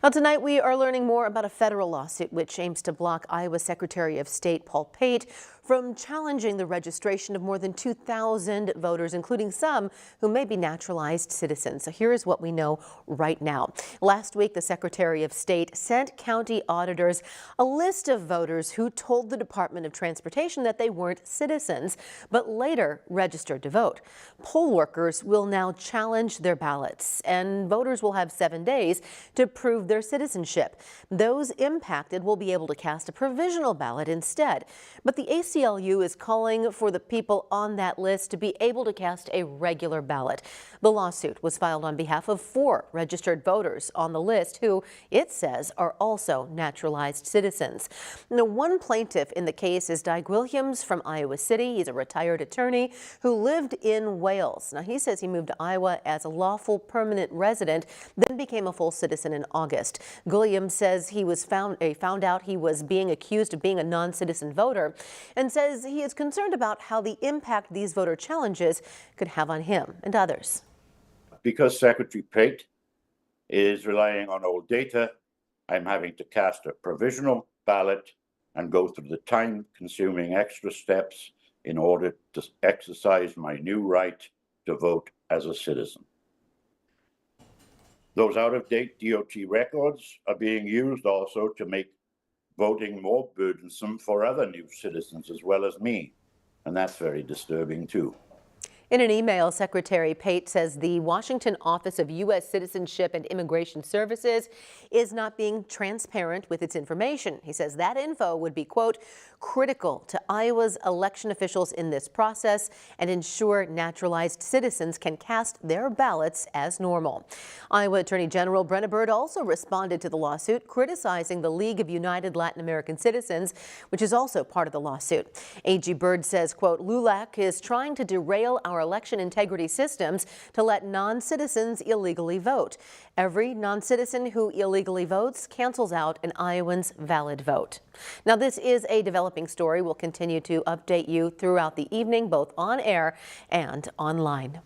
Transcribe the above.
Now, tonight we are learning more about a federal lawsuit which aims to block Iowa Secretary of State Paul Pate from challenging the registration of more than 2,000 voters, including some who may be naturalized citizens. So here is what we know right now. Last week, the Secretary of State sent county auditors a list of voters who told the Department of Transportation that they weren't citizens, but later registered to vote. Poll workers will now challenge their ballots, and voters will have 7 days to prove their citizenship. Those impacted will be able to cast a provisional ballot instead. But the ACLU is calling for the people on that list to be able to cast a regular ballot. The lawsuit was filed on behalf of 4 registered voters on the list who, it says, are also naturalized citizens. Now, one plaintiff in the case is Doug Williams from Iowa City. He's a retired attorney who lived in Wales. Now, he says he moved to Iowa as a lawful permanent resident, then became a full citizen in August. Williams says he was found out he was being accused of being a non-citizen voter, and says he is concerned about how the impact these voter challenges could have on him and others. Because Secretary Pate is relying on old data, I'm having to cast a provisional ballot and go through the time-consuming extra steps in order to exercise my new right to vote as a citizen. Those out-of-date DOT records are being used also to make voting more burdensome for other new citizens as well as me, and that's very disturbing too. In an email, Secretary Pate says the Washington Office of U.S. Citizenship and Immigration Services is not being transparent with its information. He says that info would be, quote, critical to Iowa's election officials in this process and ensure naturalized citizens can cast their ballots as normal. Iowa Attorney General Brenna Bird also responded to the lawsuit, criticizing the League of United Latin American Citizens, which is also part of the lawsuit. AG Bird says, quote, LULAC is trying to derail our election integrity systems to let non-citizens illegally vote. Every non-citizen who illegally votes cancels out an Iowan's valid vote. Now, this is a developing story. We'll continue to update you throughout the evening, both on air and online.